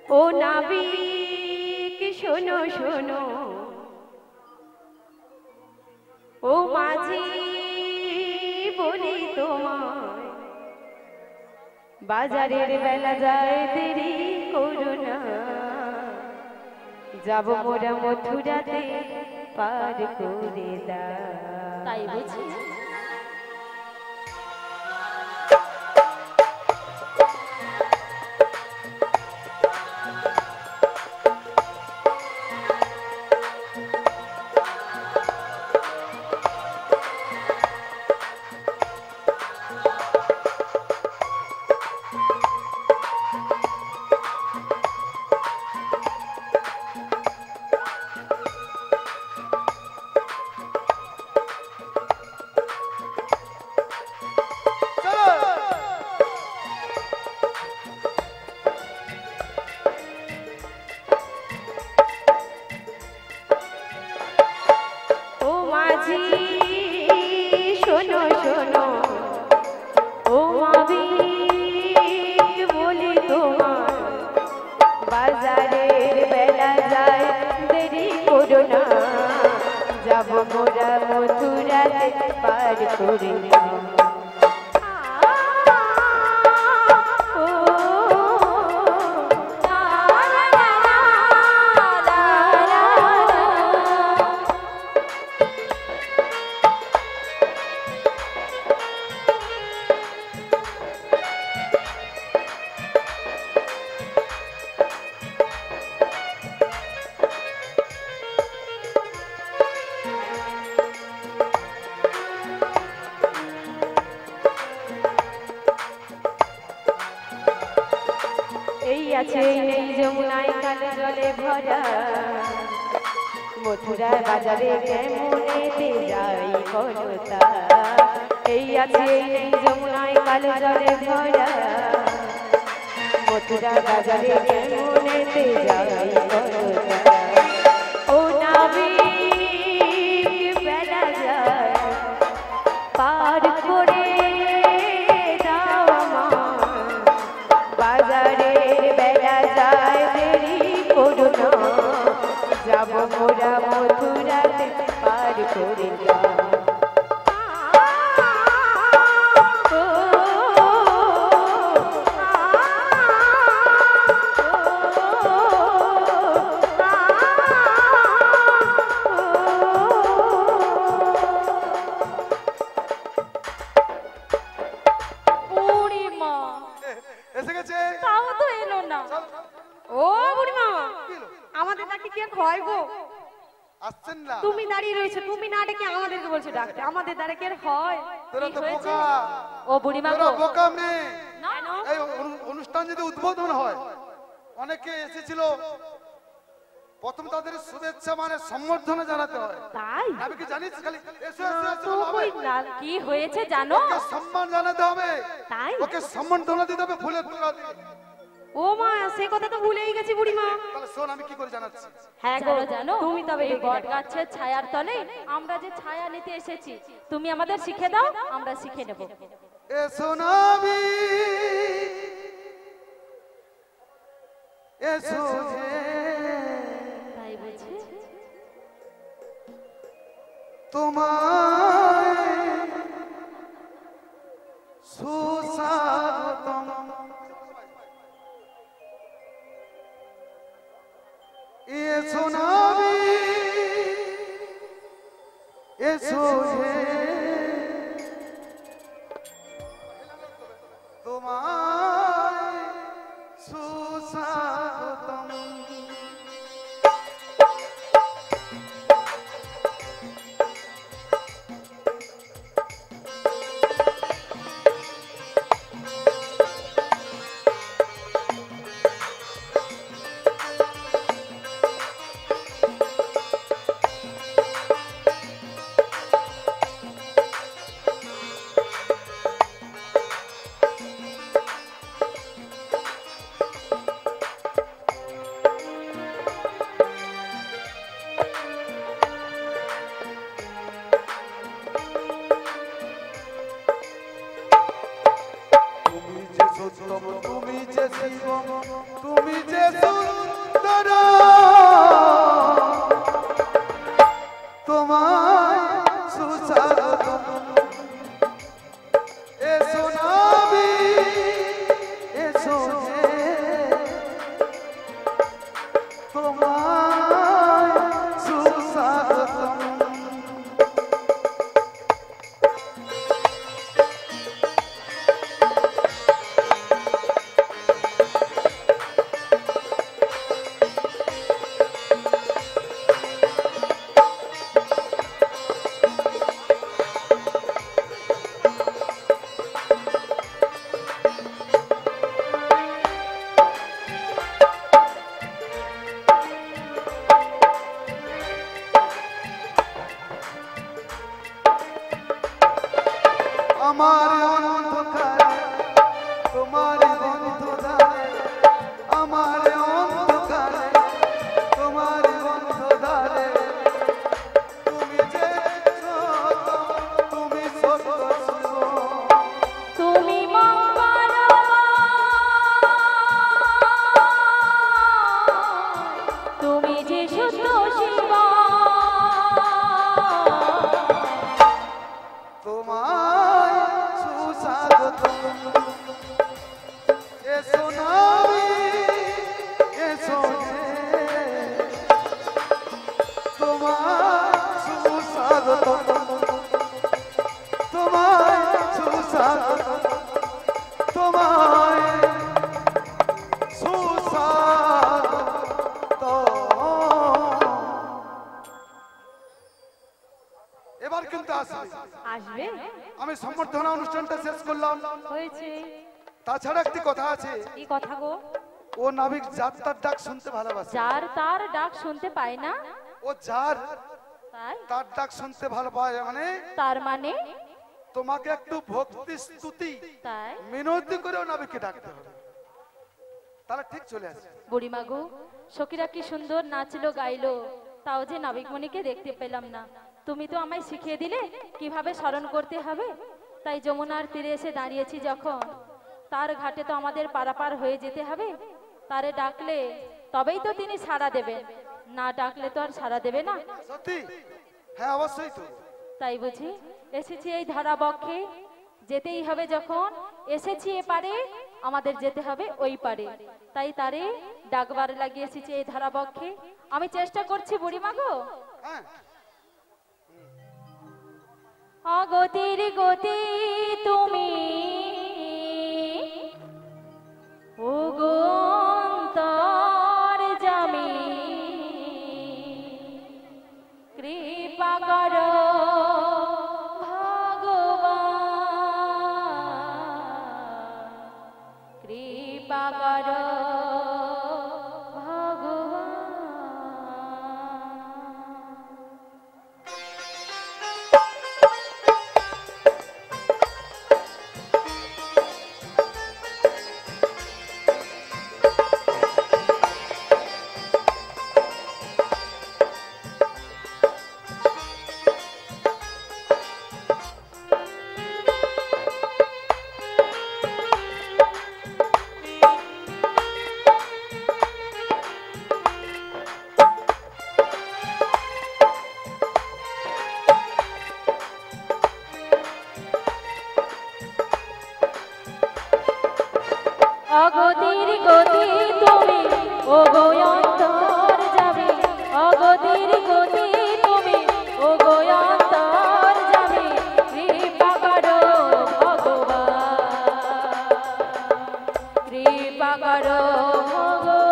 ও নাবিক শোনো শোনো, ও মাঝি বলি তোমায়, বাজারের বেলা যায় দেরি করো না, যাব মোরা মথুরাতে পার করে দাও। তাই বুঝি? শোনো শোনো, ও নাবিক বলি তোমায়, বাজারের বেলা যায় দেরি করো না, যাব মোরা মথুরাতে পার করে দাও। এই আছে এই যমুনায় কালো জলে ভরা, মথুরার বাজারে কেমনেতে যাই কলতা। এই আছে এই যমুনায় কালো জলে ভরা, মথুরার বাজারে কেমনেতে যাই কলতা। ও নাবিক বেলা যায় পার করে দাও আমার, বাজারের বেলা যায় দেরি করো না, যাব মোরা মথুরাতে পার করে দাও। এসে গেছে, তাও তো এলো না। ও বুড়িমা, আমাদের ডাকতে কি আর হয় গো? আসছেন না? তুমি দাঁড়িয়ে রয়েছো, তুমি না ডেকে আমাদেরকে বলছো ডাকতে, আমাদের দ্বারা কি আর হয়? তোরা তো হয়েছে? বোকা, ও বুড়িমা তোরা গো, বোকা মেয়ে। না এই অনুষ্ঠান যদি উদ্বোধন হয়, অনেকে এসেছিল, প্রথম তাদের শুভেচ্ছা মানে সম্বর্ধনা জানাতে হয়। তাই আমি কি জানিস? খালি এসো এসো এসো তো বলা হবে। কই না, কি হয়েছে জানো? ওকে সম্মান জানাতে হবে, তাই? ওকে সম্বর্ধনা দিতে হবে ফুলের তোড়া দিয়ে। ও মা, সে কথা তো ভুলেই গেছি বুড়িমা। তাহলে শোন আমি কি করে জানাচ্ছি। হ্যাঁ গো, জানো জানো, তুমি তবে এই বট গাছের ছায়ার তলে আমরা যে ছায়া নিতে এসেছি, তুমি আমাদের শিখে দাও, আমরা শিখে নেব। এসো নবী, এসো যে তাই বুঝি? তোমায় সুস্বাগতম। এসো নবী, এসো যে তোমায় সুস্বাগতম। আসবে। আমি সম্বর্ধনা অনুষ্ঠানটা শেষ করলাম। হয়েছে। তাছাড়া একটি কথা আছে, কি কথা গো? ও নাবিক যাত্রার ডাক শুনতে ভালোবাসে। যার তার ডাক শুনতে পায় না, ও যার তাই তার ডাক শুনতে ভালো পায়, মানে তার মানে তোমাকে একটু ভক্তি স্তুতি তাই মিনতি করেও নাবিককে ডাকতে হবে, তাহলে ঠিক চলে আসে। বুড়িমা গো, সখীরা কি সুন্দর নাচলো গাইলো, তাও যে নাবিকমণিকে দেখতে পেলাম না। তুমি তো আমায় শিখিয়ে দিলে কিভাবে স্মরণ করতে হবে। তাই যমুনার তীরে এসে দাঁড়িয়েছি যখন, তার ঘাটে তো আমাদের পারাপার হয়ে যেতে হবে। তারে ডাকলে তবেই তো তিনি সাড়া দেবেন, না ডাকলে তো আর সাড়া দেবে না। সত্যি? হ্যাঁ অবশ্যই তো। তাই বুঝি এসেছি এই ধরা বক্ষে, যেতেই হবে যখন এসেছি এপারে, আমাদের যেতে হবে ওই পারে। তাই তারে ডাকবার লাগিয়ে এসেছি এই ধরা বক্ষে। আমি চেষ্টা করছি বুড়িমা গো। হ্যাঁ অগতির গতি তুমি, ও গো অন্তর জামি, কৃপা করো ভগবান, কৃপা করো ভগবান। অগতির গতি তুমি, ও গো অন্তর যাবে, অগতির গতি তুমি, ও গো অন্তর যাবে, কৃপা করো ভগবান, কৃপা করো ভগবান।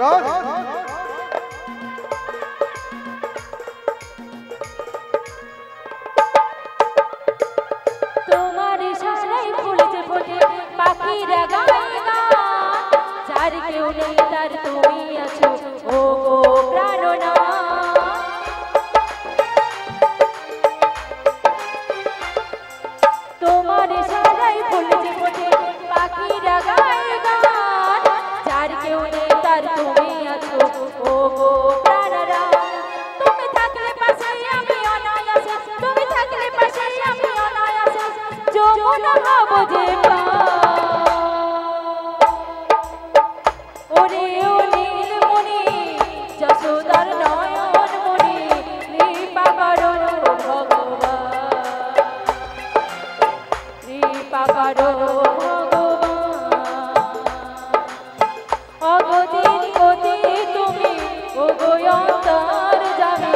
রাজ তোমার ইশারায় ফুলেছে ফোটে পাখিরা গায় গান, যার কেউ নেই তার তুমি আছো, ও গো প্রাণনাথ। তোমার ইশারায় ফুলেছে ফোটে পাখিরা গায় গান, যার কেউ নেই তার তুমি আছো, ও গো প্রাণনাথ। তুমি থাকলে পাশে আমি অনায়াসে, তুমি থাকলে পাশে আমি অনায়াসে, যমুনা হব যে পার। ওরে ও নীলমণি, যশোদার নয়ন মণি, কৃপা করো ভগবান, কৃপা করো ভগবান। অগতির গতি তুমি, ও গো অন্তর যাবে,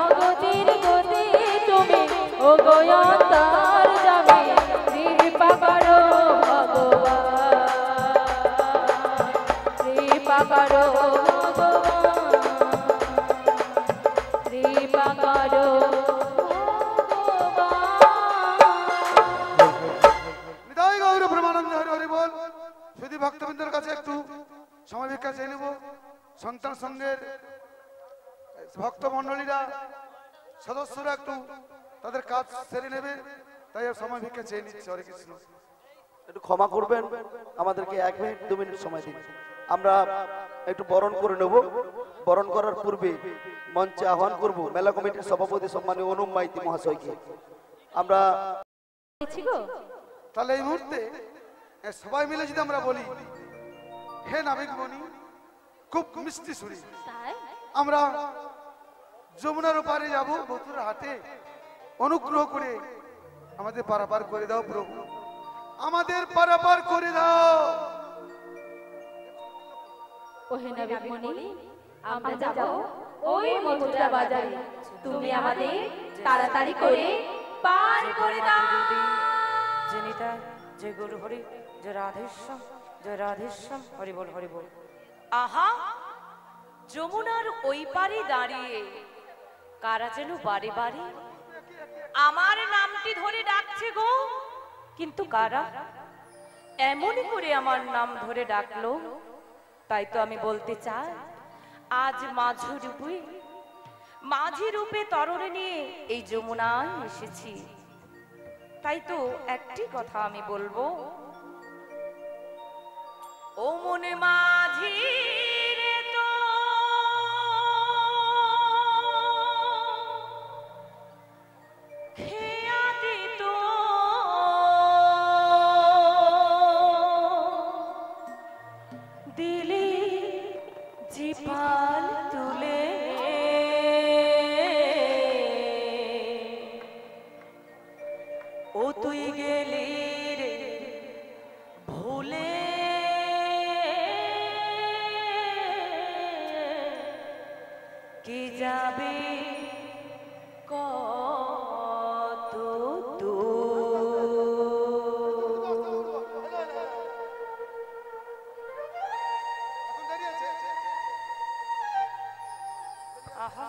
অগতির গতি তুমি, ও গো অন্তর যাবে, কৃপা করো ভগবান, কৃপা করো ভগবান, কৃপা করো ভগবান। নিতাই গৌর প্রেমানন্দ হরি হরি বল। শুধু ভক্তবৃন্দের কাছে একটু সময় ভিক্ষা চেয়ে নেব। সন্তান সঙ্গের ভক্ত মন্ডলীরা সদস্যরা একটু তাদের কাজ সেরে নেবে, তাই আর সময় ভিক্ষা চেয়ে নিচ্ছে। হরে কৃষ্ণ। একটু ক্ষমা করবেন, আমাদেরকে 1 মিনিট 2 মিনিট সময় দিন। আমরা একটু বরণ করে নেব। বরণ করার পূর্বে মঞ্চে আহ্বান করব মেলা কমিটির সভাপতি সম্মানীয় অনুপ মাইতি মহাশয়কে। আমরা তাহলে এই মুহূর্তে সবাই মিলে যদি আমরা বলি, হে নাবিক মণি, খুব মিষ্টি সুরে তাই আমরা যমুনার ওপারে যাব, বতুর হাটে, অনুগ্রহ করে আমাদের পারাপার করে দাও প্রভু, আমাদের পারাপার করে দাও। ওহে নাবিকমণি, আমরা যাব ওই মথুরা বাজারে। তুমি আমাদের তাড়াতাড়ি করে পার করে দাও। যে নিতা, যে গুরু হরি, যে রাধেশ্যাম, যে রাধেশ্যাম, হরি বল হরি বল। আহা, যমুনার ওই পারে দাঁড়িয়ে কারা যেন বারে বারে আমার নামটি ধরে ডাকছে গো। কিন্তু কারা এমনই করে আমার নাম ধরে ডাকলো? তাই তো আমি বলতে চাই, আজ মাঝি রূপে তরণে নিয়ে এই যমুনায় এসেছি। তাই তো একটি কথা আমি বলবো, ও মনে মাঝি রে তো খেয়া দিত দিলি জিপাল তুলে, ও তুই গেলি রে ভুলে, কি যাবে কত এখন দেরি আছে। আহা,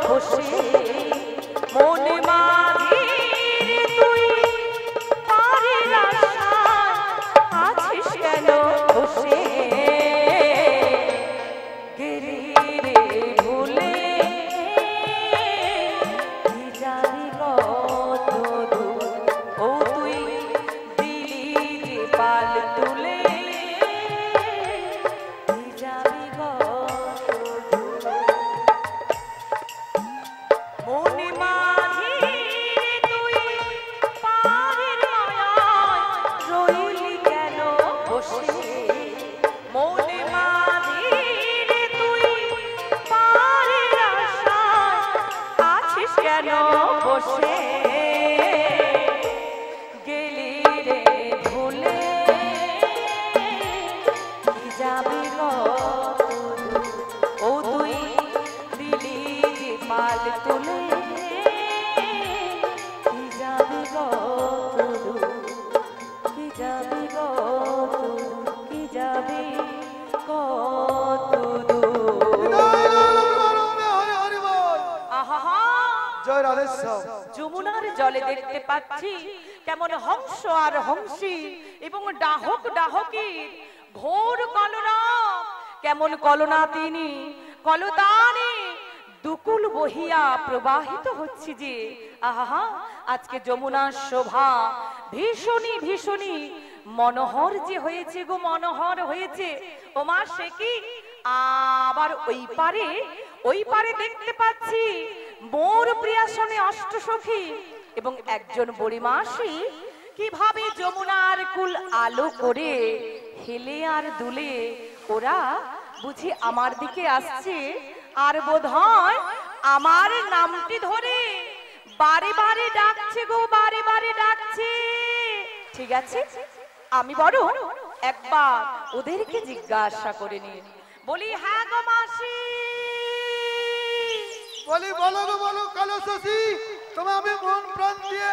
বসে মনে মাঝে তুই পারের আশায় আছিস কেন বসে গেলি রে ভুলে কি জানি কত দূর ও তুই দিলি যে পাল তুলে কি জানি কত দূর মনে মাঝে তুই পারের মায়ায় রইলি কেন বসে মনে মাঝে তুই পারের আশায় আছিস কেন বসে গেলি রে ভুলে কি যাবি কত দূর ও তুই দিলি যে পাল তুলে কি যাবি কত দূর কি যাবি কত দূর কি যাবি কত দূর হরি হরি বল। আহা জয় রাধেশ্যাম। যমুনার জলে দেখতে পাচ্ছি কেমন হংস আর হংসী এবং ডাহক ডাহকীর ঘোর কলরব কেমন কলনা তিনি কলতানে দুকুল বহিয়া প্রবাহিত হচ্ছে যে আহা আজকে যমুনার শোভা ভীষণই ভীষণই মনোহর যে হয়েছে গো মনোহর হয়েছে ওমা সে কি আবার ওই পারে দেখতে পাচ্ছি মোর প্রিয়াসনে অষ্টসখী এবং একজন বুড়ি মাসি কিভাবে যমুনার কুল আলো করে হেলে আর দুলে ওরা বুঝি আমার দিকে আসছে আর বোধহয় আমার নামটি ধরে বারে বারে ডাকছে গো বারে বারে ডাকছে ঠিক আছে আমি বড় একবার ওদেরকে জিজ্ঞাসা করে নিই বলি হ্যাঁ গো মাসি বলি বলো গো বলো কালো শশী তোমায় আমি মন প্রাণ দিয়ে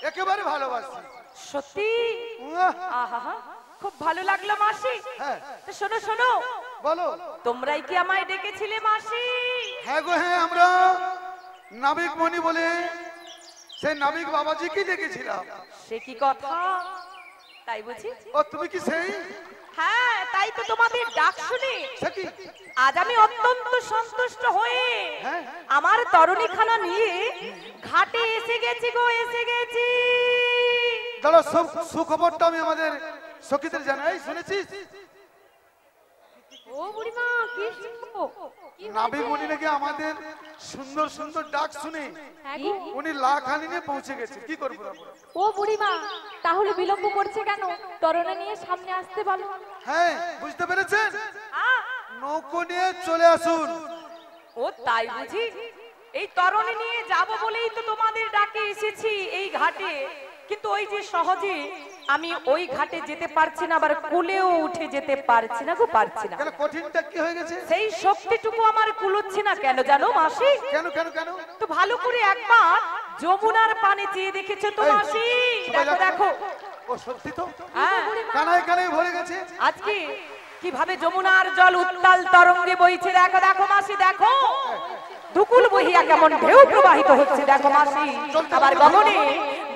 একেবারে ভালোবাসি। সত্যি উয়াহ, আহা খুব ভালো লাগলো মাসি হ্যাঁ তো শোনো শোনো বলো। তোমরাই কি আমায় ডেকেছিলে মাসি হ্যাঁ গো হ্যাঁ, আমরা নাবিক মণি বলে সেই নাবিক বাবাজিকে ডেকেছিলাম। সে কি কথা তাই বুঝি ও তুমি কি সেই? হ্যাঁ তাই তো তোমাদের ডাক শুনে সে কি? আজ আমি অত্যন্ত সন্তুষ্ট হয়ে হ্যাঁ। আমার তরুণীখানা নিয়ে ঘাটে এসে গেছি গো এসে গেছি দাঁড়া, সুখবরটা আমি আমাদের সখীদের জানাই, শুনেছিস? ও বুড়িমা কি শুনবো? কি নাবিক মণি নাকি আমাদের সুন্দর সুন্দর ডাক শুনে হ্যাঁ গো? উনি লাখানি নিয়ে পৌঁছে গেছে। কি করবো আমরা? ও বুড়িমা তাহলে বিলম্ব করছে কেন? তরণা নিয়ে সামনে আসতে বলো। হ্যাঁ বুঝতে পেরেছেন, নৌকো নিয়ে চলে আসুন। ও তাই বুঝি এই তরুণী নিয়ে যাব বলেই তো তোমাদের ডাকে এসেছি এই ঘাটে কিন্তু ওই যে সহজে আমি ওই ঘাটে যেতে পারছি না আবার কুলেও উঠে যেতে পারছি না গো পারছি না কেন, কঠিনটা কি হয়ে গেছে? সেই শক্তিটুকু আমার কুলোচ্ছে না কেন জানো মাসি কেন কেন কেন? তো ভালো করে একবার যমুনার পানে চেয়ে দেখেছো তো এই, মাসি সবাই দেখো দেখো ও সত্যি তো, হ্যাঁ কানায় কানায় ভরে গেছে। আজকে কিভাবে যমুনার জল উত্তাল তরঙ্গে বইছে দেখো দেখো মাসি দেখো দুকুল বহিয়া কেমন ঢেউ প্রবাহিত হচ্ছে দেখো মাসি আবার গগনে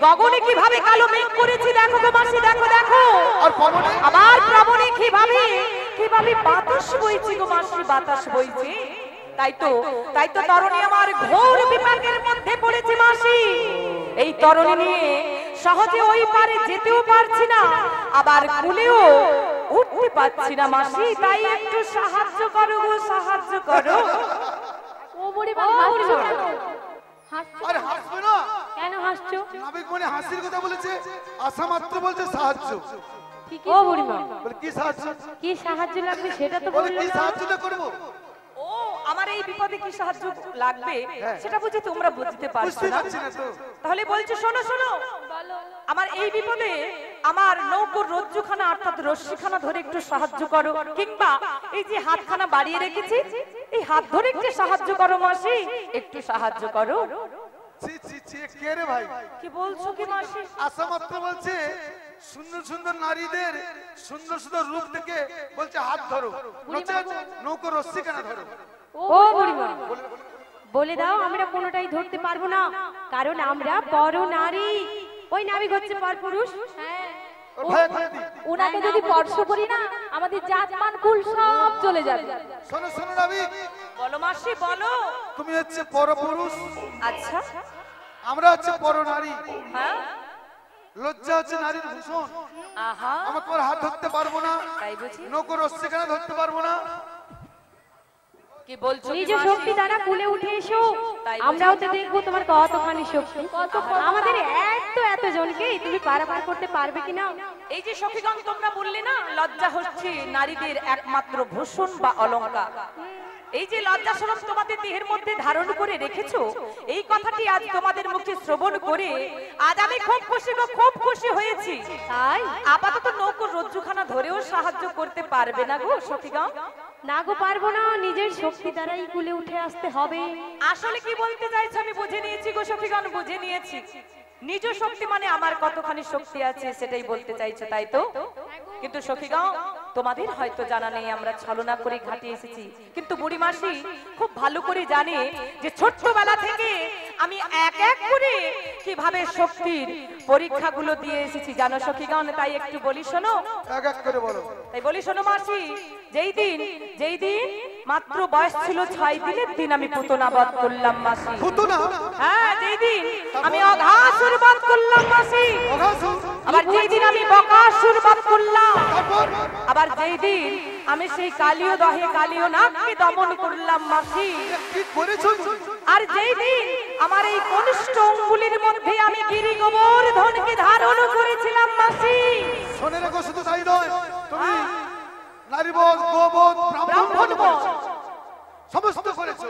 গগনে কিভাবে কালো মেঘ করেছে দেখো গো মাসি দেখো দেখো আর পবনে আবার প্রবণে কিভাবে কিভাবে বাতাস বইছে গো মাসি বাতাস বইছে তাই তো তরুণী আমার ঘোর বিপাকের মধ্যে পড়েছে মাসি এই তরুণী নিয়ে সহজে ওই পারে যেতেও পারছি না আবার কুলেও উঠতে পারছি না মাসি তাই একটু সাহায্য করো গো সাহায্য করো ও বুড়িমা হাসছো কেন? হাসছো আরে হাসবে না, কেন হাসছো? নাবিক মণি হাসির কথা বলেছে, আশা মাত্র বলছে সাহায্য। ও বুড়িমা বলে কি সাহায্য? কি সাহায্য লাগবে সেটা তো বলে বললো কি না। সাহায্যটা করবো? ও আমার এই বিপদে কি সাহায্য লাগবে হ্যাঁ। সেটা বুঝি তোমরা বুঝতে পারছো বুঝতে না পারছি না তো। তাহলে বলছো শোনো শোনো বলো। আমার এই বিপদে আমার নৌকোর রজ্জুখানা অর্থাৎ রশ্মিখানা ধরে একটু সাহায্য করো কিংবা এই যে হাতখানা বাড়িয়ে রেখেছি এই হাত ধরে একটু সাহায্য করো মাসি একটু সাহায্য করো ছি ছি ছি, কে রে ভাই? কি বলছো কি মাসি আশা মাত্র বলছে সুন্দর সুন্দর নারীদের সুন্দর সুন্দর রূপ দেখে বলছে হাত ধরো, নচেৎ নৌকো রশ্মি কেন ধরো। ও বুড়িমা বলে দাও আমরা কোনোটাই ধরতে পারবো না, কারণ আমরা পর নারী। ওই নাবিক হচ্ছে পরপুরুষ। ওর ভাই করে দি। ওনাকে যদি স্পর্শ করি না আমাদের জাত মান কুল সব চলে যাবে। শোনো শোনো নাবিক, বলো মাসি বলো। তুমি হচ্ছে পরপুরুষ, আচ্ছা আমরা হচ্ছে পর নারী। হ্যাঁ লজ্জা হচ্ছে নারীর ভূষণ। আহা আমরা তোমার হাত ধরতে পারবো না, তাই বুঝি? নৌকো রশ্মিখানা ধরতে পারবো না। কি বলছো নিজ কি মাসি? শক্তি দ্বারা কুলে উঠে এসো, তাই আমরাও তো দেখবো তোমার কতখানি শক্তি। আমাদের এত জনকে তুমি পারাপার করতে পারবে কিনা? এই যে সখীগণ তোমরা বললে না লজ্জা হচ্ছে নারীদের একমাত্র ভূষণ বা অলংকার, এই যে লজ্জা স্বরূপ তোমাদের দেহের মধ্যে ধারণ করে রেখেছো, এই কথাটি আজ তোমাদের মুখে শ্রবণ করে আজ আমি খুব খুশি গো, খুব খুশি হয়েছি। তাই আপাতত নৌকোর রজ্জুখানা ধরেও সাহায্য করতে পারবে না গো সখীগণ? না গো, পারবো না, নিজের শক্তি দ্বারাই কুলে উঠে আসতে হবে। আসলে কি বলতে চাইছো আমি বুঝে নিয়েছি গো সখীগণ, বুঝে নিয়েছি। নিজ শক্তি মানে আমার কতখানি শক্তি আছে সেটাই বলতে চাইছো, তাই তো? কিন্তু সখীগণ তোমাদের হয়তো জানা নেই আমরা ছলনা করে ঘাটে এসেছি, কিন্তু বুড়ি মাসি খুব ভালো করে জানে যে ছোট্টবেলা থেকে আমি এক এক করে কিভাবে শক্তির পরীক্ষাগুলো দিয়ে এসেছি জানো সখীগণ। তাই একটু বলি শোনো, এক এক করে বলো। তাই বলি শোনো মাসি, যেই দিন মাত্র বয়স ছিল 6 দিনের দিন আমি পুতনা বধ করলাম মাসি। পুতনা? হ্যাঁ, যেই দিন আমি অঘাসুর বধ করলাম মাসি। অঘাসুর? আবার যেই দিন আমি বকাসুর বধ করলাম, তারপর? আবার যেই দিন আমি সেই কালীয় দহে কালীয় নাগকে দমন করলাম মাসি। কি করেছো? আর যেই দিন আমার এই কনিষ্ঠ অঙ্গুলির মধ্যে আমি গিরি গোবর্ধনকে ধারণ করেছিলাম মাসি। শোনে রেখো, শুধু তাই নয়, তুমি নারীবধ, গোবধ, ব্রাহ্মণ বধ সমস্ত করেছো।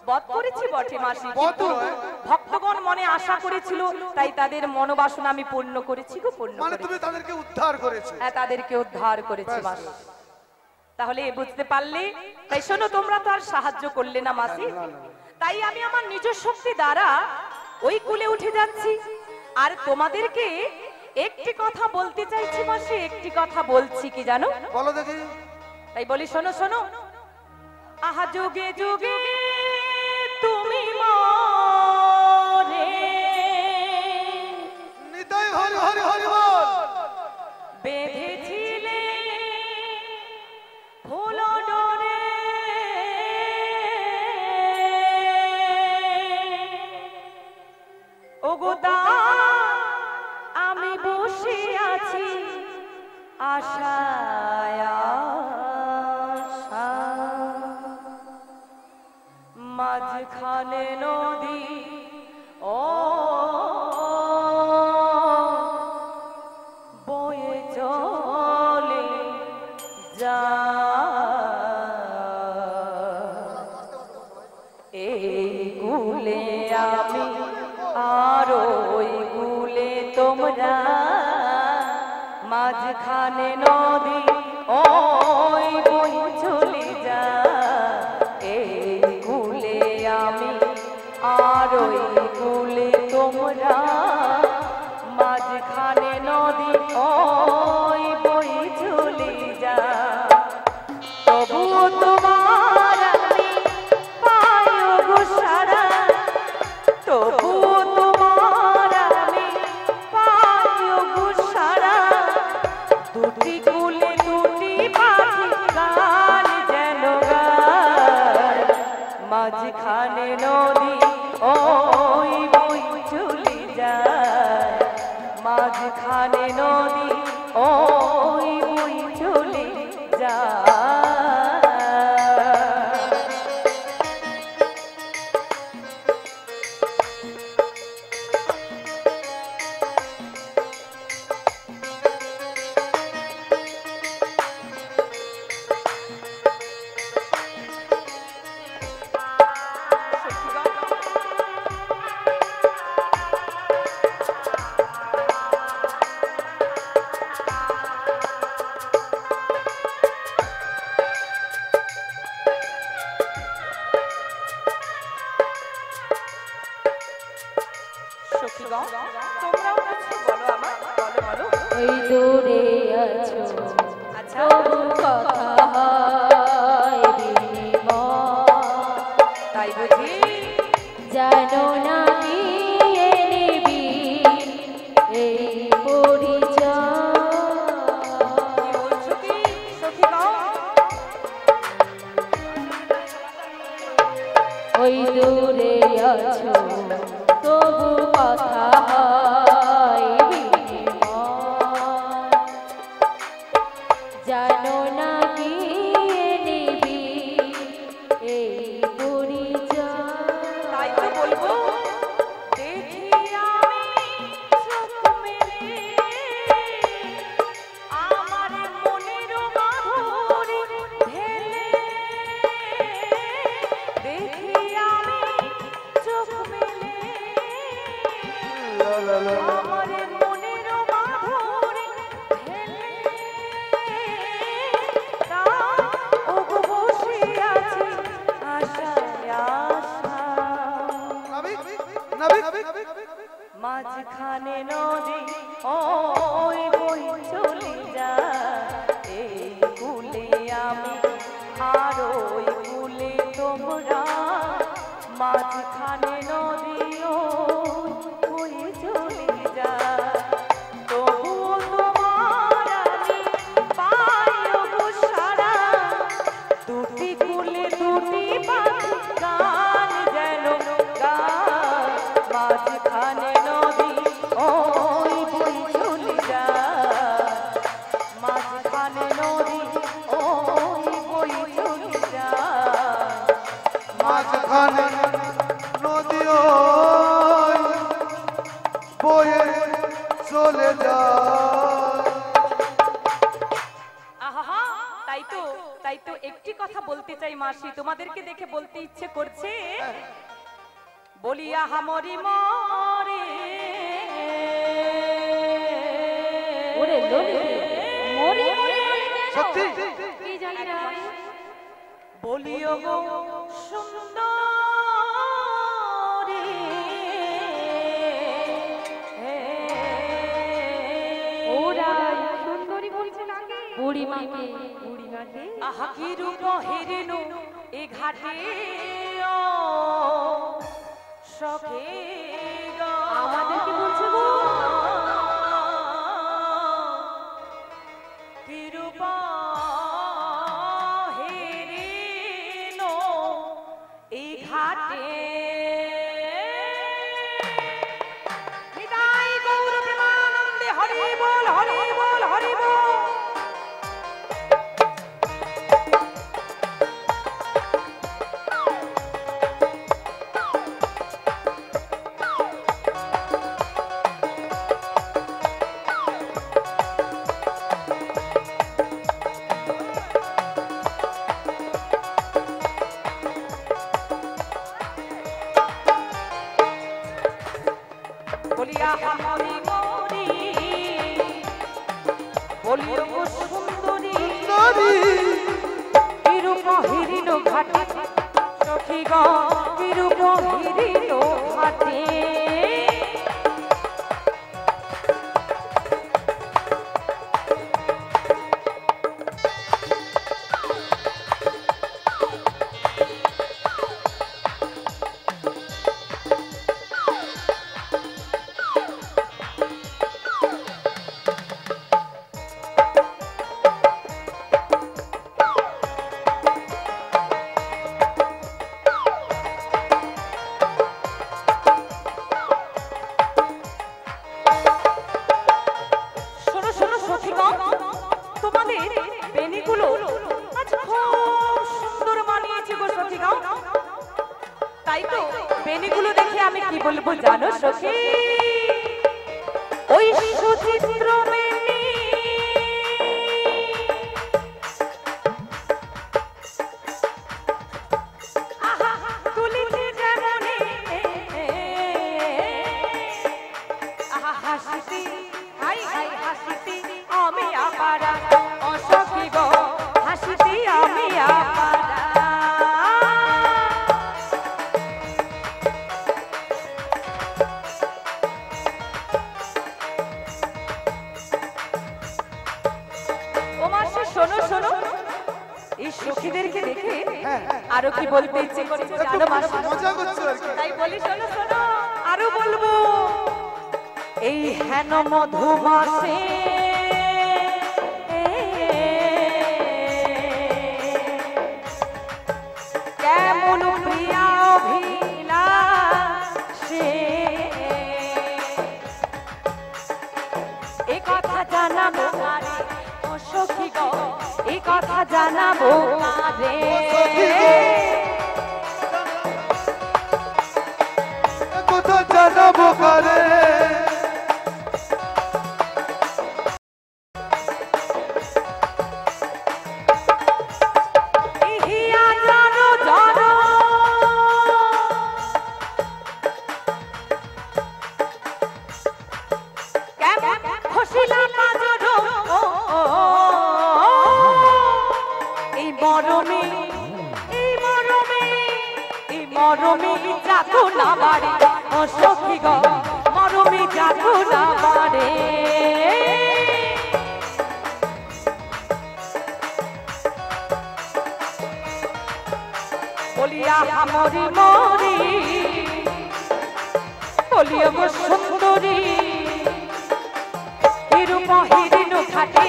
বধ করেছি বটে মাসি, বধ কিন্তু নয়। ভক্তগণ মনে আশা করেছিল তাই তাদের মনোবাসনা আমি পূর্ণ করেছি গো, পূর্ণ মানে করেছি। তুমি তাদেরকে উদ্ধার করেছো। হ্যাঁ, তাদেরকে উদ্ধার করেছি ব্যাস। মাসি। তাহলে বুঝতে পারলে? তাই শোনো, তোমরা তো আর সাহায্য করলে না মাসি, তাই আমি আমার নিজ শক্তি দ্বারা ওই কুলে উঠে যাচ্ছি। আর তোমাদেরকে একটি কথা বলতে চাইছি মাসি, একটি কথা বলছি, কি জানো? বলো দেখি। তাই বলি শোনো শোনো, আহা যুগে যুগে তুমি মরে নিতাই হরি হরি হরি বল। বেঁধেছিলে ফুল ডোরে, ওগো দা আমি বসে আছি আশায় আশা, মাঝখানে নদী ও বয়ে চলে যা, এই কুলে আমি আর ওই কুলে তোমরা, মাঝখানে নদী ওই বয়ে চলে যা, এই কুলে আমি আর ওই কুলে তোমরা, মাঝখানে নদী ওই বয়ে চলে যা, তবুও তোমার আমি পাই গো সারা, তবুও তোমার আমি পাই গো সারা, দুটি কুলে দুটি পাখি গান যেন গায়, মাঝখানে নদী ওই বই চলে যায়, মাঝখানে নদী ওই বই চলে যায়। সখীগণ, তোমরাও কিছু বলো আমার, বলো বলো। ওই দূরে আছো আচ্ছা, তবু কথা হয় বিনিময়, তাই বুঝি? জানো না নিয়ে নিবি এই পরিচয়। কি বলছো কি সখী গাও? ওই দূরে আছো তবু কথা হয় বিনিময়। জানো না গিয়ে নিবি এই পরিচয়। তাই তো বলবো দেখি আমি চোখ মেলে আমার মনের মাধুরী ঢেলে। দেখি আমি চোখ মেলে আমার মনের মাধুরী ঢেলে। তা ওগো বসে আছি আশায় আশা। মাঝখানে নদী ওই বই চলে যায় এই কুলে আমি আর ওই কুলে তোমরা। মাঝখানে নদী ওই বই চলে যায় তবুও তোমার আমি পাই ওগো সারা। দুটি কুলে দুটি পাখি গান যেন গায়। মাঝখানে নদী ওই বই চলে যায়। মাঝখানে নদী ওই বই চলে যায়। মাঝখানে নদী ওই বয়ে চলে যায়। আহা তাই তো একটি কথা বলতে চাই মাসি, তোমাদেরকে দেখে বলতে ইচ্ছে করছে। বলি আহা মরি মরে ওরে লোলি মরি সত্যি কি জানি না। বলি ওগো সুন্দরী ওরা সুন্দরী বলছে নাকি বুড়ি মাকে বুড়ি মাকে। আহা কি রূপ হেরেনু এ ঘাটে ও সখে গো। আমাদেরকে বলছে গো। কি রূপ হেরেনু এই ঘাটে। নিতাই গৌর প্রেমানন্দে হরি বল হরি বল হরি বল। বলিয়া হামরি মরি বলিও গো সুন্দরী কিরূপ হিরিল ঘাটে সখী গো কিরূপ হিরিল ঘাটে। তাই তো বেনিগুলো দেখে আমি কি বলবো জানো সখী, ওই সুচিত্র বেনি আহা তুলিছে যেমনে আহা হাসিতে হাই হাই হাসিতে আমি আপারা ও সখী গো হাসিতে আমি আপারা। শোনো শোনো এই সখীদেরকে দেখে আরো কি বলতে ইচ্ছে করছে জানো, মজা করছো আর কি। তাই বলি এই হেন মধুমাসে কেমন প্রিয়া অভিলাষে এ কথা জানাবো কারে ও সখী গো, এ কথা জানাবো কারে, কথা জানাবো কারে, ইহিয়া জানো জানো কেমন খুশিলা মাজরো এই মরমে এই মরমে এই মরমে যাকো না বাড়ি ও সখী গো, মরমে যাকো না বাড়ি। বলিয়া আমরি মরি বলিয়া গো সুন্দরী হিরূপ হিরিনু ঘাটে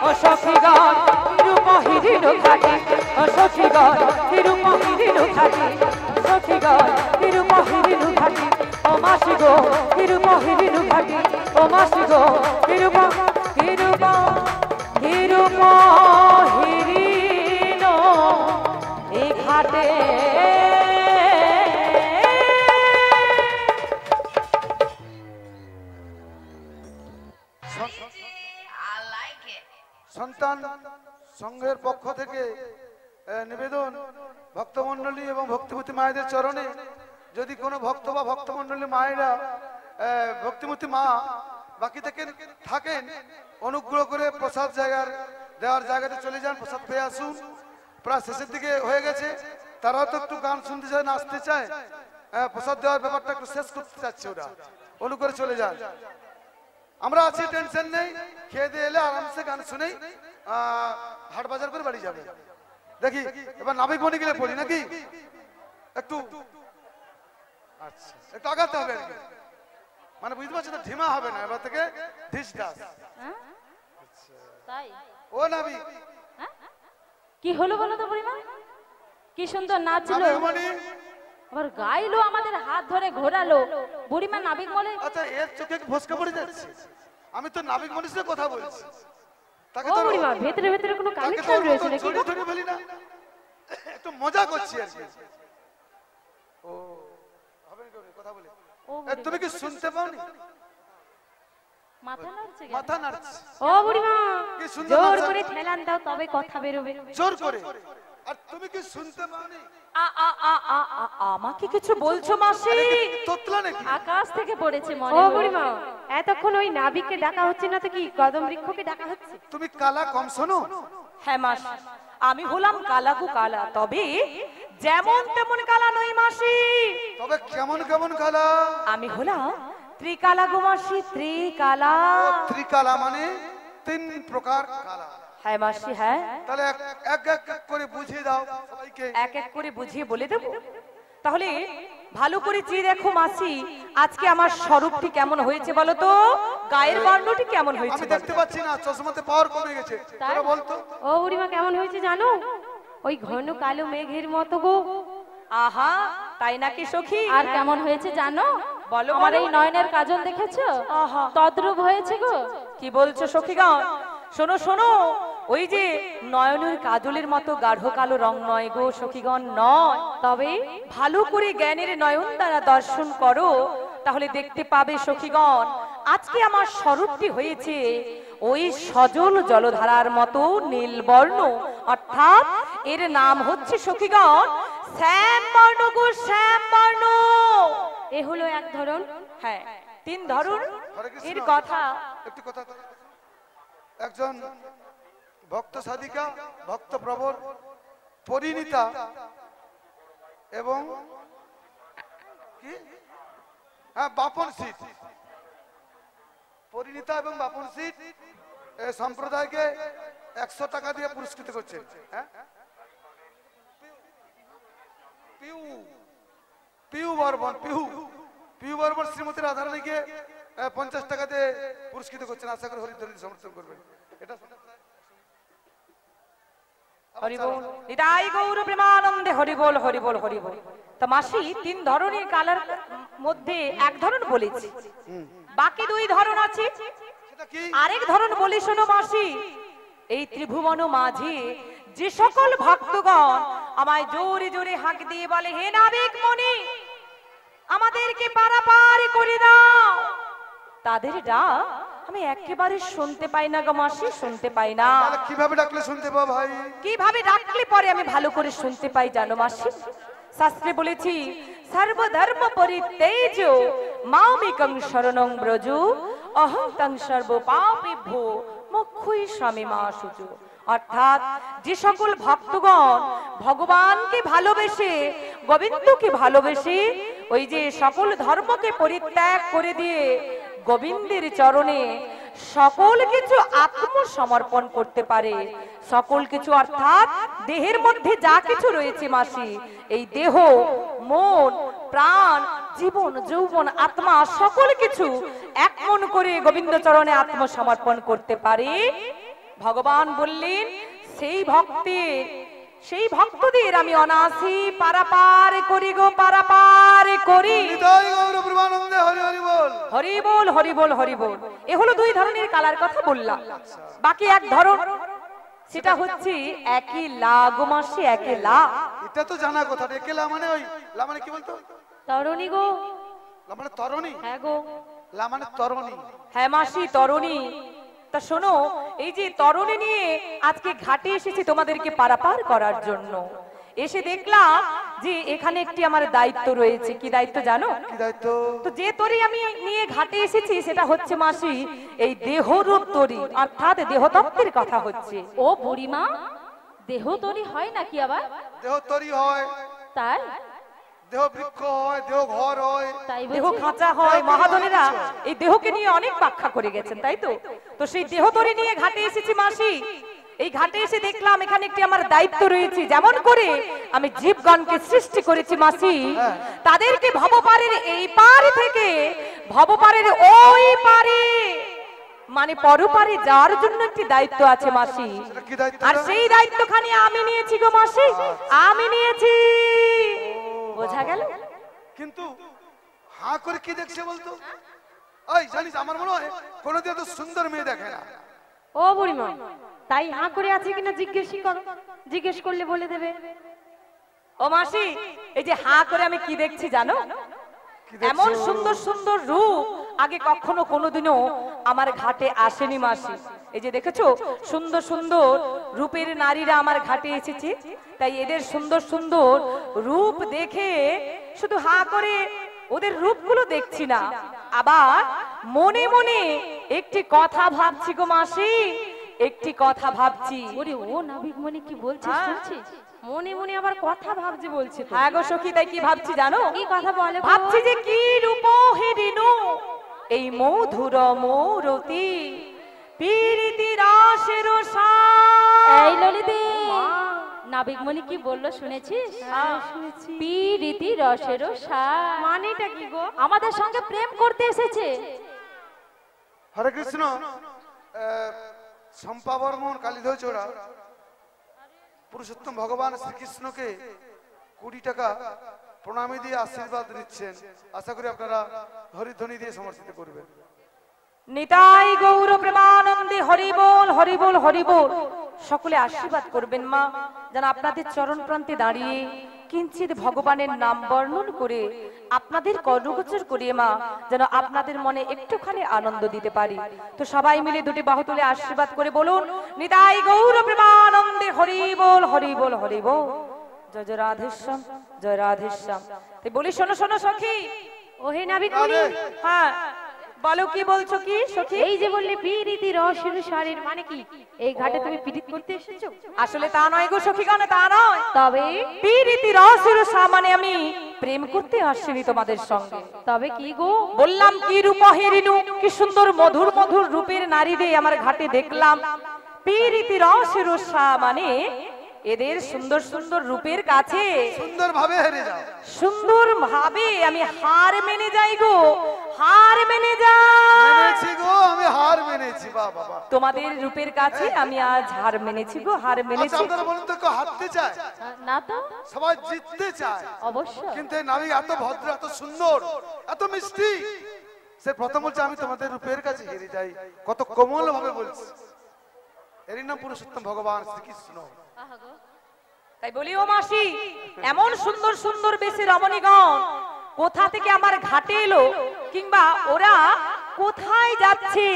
ও সখীগণ, হিরূপ হিরিনু ঘাটে ও সখীগণ, হিরূপ হিরিনু ঘাটে সখীগণ, হিরূপ হিরিনু ঘাটে ও মাসি গো, হিরূপ হিরিনু ঘাটে ও মাসি গো, হিরূপ হিরূপ হিরূপ হিরিনু এ ঘাটে। সন্তান সংঘের পক্ষ থেকে নিবেদন ভক্তমণ্ডলী এবং ভক্তিমতী মায়েদের চরণে, যদি কোনো ভক্ত বা ভক্তমণ্ডলী মায়েরা ভক্তিমতী মা বাকি থেকে থাকেন, অনুগ্রহ করে প্রসাদ দেওয়ার জায়গাতে চলে যান, প্রসাদ পেয়ে আসুন। প্রায় শেষের দিকে হয়ে গেছে, তারাও তো একটু গান শুনতে চায়, নাচতে চায়, প্রসাদ দেওয়ার ব্যাপারটা একটু শেষ করতে চাচ্ছে ওরা, অনুগ্রহ করে চলে যান। আমরা আছি, টেনশন নেই, খেয়ে দিয়ে এলে আরামসে গান শুনেই হাট বাজার করে বাড়ি যাবে। দেখি এবার নাবিক মনে গেলে পড়ি নাকি, একটু আচ্ছা একটু আগাতে হবে আর কি, মানে বুঝতে পারছি না, ধিমা হবে না, এবার থেকে ধিস ডাস। তাই ও নাবি কি হলো বলো তো বুড়িমা, কি সুন্দর নাচলো, আবার গাইলো, আমাদের হাত ধরে ঘোরালো। বুড়িমা নাবিক বলে, আচ্ছা এর চোখে ফসকা পড়ে যাচ্ছে, আমি তো নাবিক মনীষের কথা বলছি। তাকে ও তো বুড়িমা ভেতরে ভেতরে কোনো কানেকশন রয়েছে নাকি? ছড়ি ছড়ি বলি না, একটু মজা করছি আর কি। ও হবে না কথা বলে, ও তুমি কি শুনতে পাওনি? মাথা নাড়ছে কেন? মাথা নাড়ছে, ও বুড়িমা কি সুন্দর জোর নাচা। করে ঠেলান দাও তবে কথা বেরোবে। জোর করে। আর তুমি কি শুনতে পাওনি? আমাকে কিছু বলছো মাসি? তোতলা নাকি? আকাশ থেকে পড়েছে মনে ও হয়। বুড়িমা এতক্ষণ ওই নাবিককে ডাকা হচ্ছে না তো কি কদম বৃক্ষকে ডাকা হচ্ছে? তুমি কালা কম শোনো? হ্যাঁ মাসি, আমি হলাম কালাগু কালা, তবে যেমন তেমন কালা নই মাসি। তবে কেমন কেমন কালা? আমি হলাম ত্রিকালা গো মাসি, ত্রিকালা। ত্রিকালা মানে তিন প্রকার কালা। হ্যাঁ মাসি, হ্যাঁ। তাহলে এক এক এক করে বুঝিয়ে দাও সবাইকে। এক এক করে বুঝিয়ে বলে দেব। তাহলে ভালো করে চেয়ে দেখো মাসি, আজকে আমার স্বরূপটি কেমন হয়েছে বলো তো, গায়ের বর্ণটি কেমন হয়েছে আমি বলো? দেখতে পাচ্ছি না, চশমাতে পাওয়ার কমে গেছে। তোরা বলতো ও বুড়িমা কেমন হয়েছে জানো? ওই ঘন কালো মেঘের মতো গো। আহা, তাই নাকি সখী? আর কেমন হয়েছে জানো? বলো, আমার বলো। এই নয়নের কাজল দেখেছো? আহা। তদ্রূপ হয়েছে গো। কি বলছো সখীগণ? শোনো শোনো, ওই যে নয়নের কাজলের মতো গাঢ় কালো রং নয় গো সখীগণ, নয়। তবে ভালো করে জ্ঞানের নয়ন দ্বারা দর্শন করো, তাহলে দেখতে পাবে সখীগণ, আজকে আমার স্বরূপটি হয়েছে ওই সজল জলধারার মতো নীলবর্ণ, অর্থাৎ এর নাম হচ্ছে সখীগণ শ্যামবর্ণ গো, শ্যামবর্ণ। এ হলো এক ধরন। হ্যাঁ, তিন ধরন হরে কৃষ্ণ। এর কথা। একটু কথা, একজন ভক্ত সাধিকা, ভক্ত প্রবর, পরিণীতা এবং কি বাপন সিট, পরিণীতা এবং বাপন সিট সম্প্রদায়কে 100 টাকা দিয়ে পুরস্কৃত করছেন। হ্যাঁ, পিউ পিউ বর্মন, পিউ পিউ বর্মন শ্রীমতী রাধারানীকে 50 টাকাতে পুরস্কৃত করছেন, আশা করি হরিধ্বনি সমর্থন করবেন। এটা হরিবোল নিতাই গৌর প্রেমানন্দে হরিবোল হরিবোল হরিবোল। তো মাসি 3 ধরনের কালার মধ্যে এক ধরন বলেছি, বাকি 2 ধরন আছে। সেটা কি? আরেক ধরন বলি শোনো মাসি। এই ত্রিভুবন মাঝে যে সকল ভক্তগণ আমায় জোরে জোরে হাঁক দিয়ে বলে, হে নাবিক মনি আমাদেরকে পারাপার করে দাও, তাদের ডাক আমি একেবারে শুনতে পাই না গো মাসি, শুনতে পাই না। তাহলে কিভাবে ডাকলে শুনতে পাও ভাই? কিভাবে ডাকলে পরে আমি ভালো করে শুনতে পাই জানো মাসি? শাস্ত্রে বলেছি, সর্বধর্ম পরিত্যাজ্য মামেকং শরণং ব্রজ অহং তং সর্ব পাপেভ্যো মোক্ষই স্বামীমাশুচ। অর্থাৎ যে সকল ভক্তগণ ভগবানকে ভালোবেসে, গোবিন্দকে ভালোবেসে, ওই যে সকল ধর্মকে পরিত্যাগ করে দিয়ে গোবিন্দের চরণে সকল কিছু আত্মসমর্পণ করতে পারে, সকল কিছু অর্থাৎ দেহের মধ্যে যা কিছু রয়েছে মাসি, এই দেহ, মন, প্রাণ, জীবন, যৌবন, আত্মা সকল কিছু এক মন করে গোবিন্দ চরণে আত্মসমর্পণ করতে পারে। ভগবান বললেন সেই ভক্তদের আমি অনাসি পারাপার করি গো, পারাপার করি। নিতাই গৌর প্রেমানন্দে হরি হরি বল। হরি বল হরি বল হরি বল। এ হলো 2 ধরনের কালার কথা বললাম, বাকি এক ধরন, সেটা হচ্ছে একই লা গো মাসি, একই লা। এটা তো জানা কথা। একেলা মানে ওই লা মানে কি বলতো? তরুণী গো। লা মানে তরণী। হ্যাঁ গো। লা মানে তরণী। হ্যাঁ মাসি, তরুণী। তা শোনো, এই যে তরুণী নিয়ে আজকে ঘাটে এসেছি তোমাদেরকে পারাপার করার জন্য। এসে দেখলাম যে এখানে একটি আমার দায়িত্ব রয়েছে। কি দায়িত্ব জানো? কি দায়িত্ব? তো যে তরি আমি নিয়ে ঘাটে এসেছি সেটা হচ্ছে মাসি এই দেহরূপ তরি, অর্থাৎ দেহতত্ত্বের কথা হচ্ছে। ও বুড়িমা, দেহ তরি হয় নাকি আবার? দেহ তরি হয়, তাই? দেহ বৃক্ষ হয়, দেহ ঘর হয়, তাই দেহ বুঝি? খাঁচা হয়। মহাজনেরা এই দেহকে নিয়ে অনেক ব্যাখ্যা করে গেছেন, তাই তো? তো সেই দেহ তরি নিয়ে ঘাটে এসেছি মাসি। এই ঘাটে এসে দেখলাম এখানে একটি আমার দায়িত্ব রয়েছে। যেমন করে আমি জীবগণকে সৃষ্টি করেছি মাসি, তাদেরকে ভবপারের এই পার থেকে ভবপারের ওই পারে মানে পরপারে যাওয়ার জন্য একটি দায়িত্ব আছে মাসি। সেটা কি দায়িত্ব? আর সেই দায়িত্বখানি আমি নিয়েছি গো মাসি, আমি নিয়েছি। বোঝা গেল? কিন্তু হা করে কি দেখছে বলতো? ওই জানিস, আমার মনে হয় কোনোদিন এত সুন্দর মেয়ে দেখে না। ও বুড়িমা, তাই হাঁ করে আছে কিনা জিজ্ঞেস করো, জিজ্ঞেস করলে বলে দেবে। ও মাসি, এই যে হা করে আমি কি দেখছি জানো? কি দেখছো? এমন সুন্দর সুন্দর রূপ আগে কখনো কোনোদিনও আমার ঘাটে আসেনি মাসি। এই যে দেখেছো সুন্দর সুন্দর রূপের নারীরা আমার ঘাটে এসেছে, তাই এদের সুন্দর সুন্দর রূপ দেখে শুধু হা করে ওদের রূপগুলো দেখছি না, আবার মনে মনে একটি কথা ভাবছি গো মাসি, একটি কথা ভাবছি। ওরে ও নাবিকমণি কি বলছিস হ্যাঁ। শুনছিস? মনে মনে আবার কথা ভাবছে বলছে তো। হ্যাঁ গো সখী, তাই কি ভাবছি জানো? কি কথা বলে গো? ভাবছি যে কি রূপ হেরিনু এই মধুর মৌরতি পীরিতি রাসের এই ললিতে, নাবিকমণি কি বললো শুনেছিস? শুনেছি। পীরিতি রসের সার। মানেটা কি গো? আমাদের সঙ্গে প্রেম করতে এসেছে। হরে কৃষ্ণ। শম্পা বর্মন কালীধর চোড়া পুরুষোত্তম ভগবান শ্রীকৃষ্ণকে 20 টাকা প্রণামী দিয়ে আশীর্বাদ দিচ্ছেন। আশা করি আপনারা হরিধ্বনি দিয়ে সমর্থিত করবেন। নিতাই গৌর প্রেমানন্দে হরি বল হরি বল হরি বল। সকলে আশীর্বাদ করবেন মা, যেন আপনাদের চরণ প্রান্তে দাঁড়িয়ে কিঞ্চিত ভগবানের নাম বর্ণন করে আপনাদের কর্ণগোচর করিয়ে মা যেন আপনাদের মনে একটুখানি আনন্দ দিতে পারি। তো সবাই মিলে 2 বাহু তুলে আশীর্বাদ করে বলুন, নিতাই গৌর প্রেমানন্দে হরি বল হরি বল হরি বল। জয় জয় রাধেশ্যাম, জয় রাধেশ্যাম। তাই বলি শোনো শোনো সখী। ওহে নাবিকমণি, হ্যাঁ বলো, কি বলছো কি সখী? এই যে বললে পীরিতি রসের সারের মানে কি? এই ঘাটে তুমি পীড়িত করতে এসেছো? আসলে তা নয় গো সখীগণ, তা নয়। তবে পীরিতি রসের সামানে আমি প্রেম করতে আসিনি তোমাদের সঙ্গে। তবে কি গো? বললাম কি রূপ হেরিনু, কি সুন্দর মধুর মধুর রূপের নারীদের আমার ঘাটে দেখলাম। পীরিতি রসের সামানে এদের সুন্দর সুন্দর রূপের কাছে সুন্দর ভাবে হেরে যাও। সুন্দর ভাবে আমি হার মেনে যাই গো, হার মেনে যাই। মেনেছি গো, আমি হার মেনেছি। বাবা বাবা, তোমাদের রূপের কাছে আমি আজ হার মেনেছি গো, হার আচ্ছা মেনেছি। আপনারা বলুন তো, কেউ হারতে চায়? না তো সবাই জিততে চায়। অবশ্যই। কিন্তু এই নারী এত ভদ্র, এত সুন্দর, এত মিষ্টি, সে প্রথম বলছে আমি তোমাদের রূপের কাছে হেরে যাই। কত কোমল ভাবে বলছে। এরই নাম পুরুষোত্তম ভগবান শ্রীকৃষ্ণ। তাই বলি ও মাসি, এমন সুন্দর সুন্দর বেশি রমণীগণ কোথা থেকে আমার ঘাটে এলো, কিংবা ওরা কোথায় যাচ্ছে,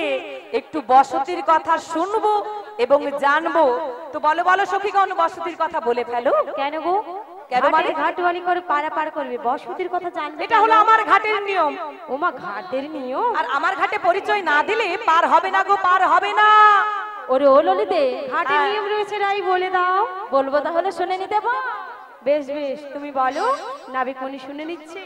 একটু বসতির কথা শুনবো এবং জানবো। তো বলো বলো সখীগণ, বসতির কথা বলে ফেলো। কেন গো? কেন মানে? ঘাটওয়ালি করে পার করবে, বসতির কথা জানবে? এটা হলো আমার ঘাটের নিয়ম। ওমা, ঘাটের নিয়ম? আর আমার ঘাটে পরিচয় না দিলে পার হবে না গো, পার হবে না। ওরে ও ললিতে, ঘাটের নিয়ম রয়েছে, রাই বলে দাও। বলবো তাহলে শুনে নিতে পার। বেশ বেশ, তুমি বলো, নাবিকমণি শুনে নিচ্ছে।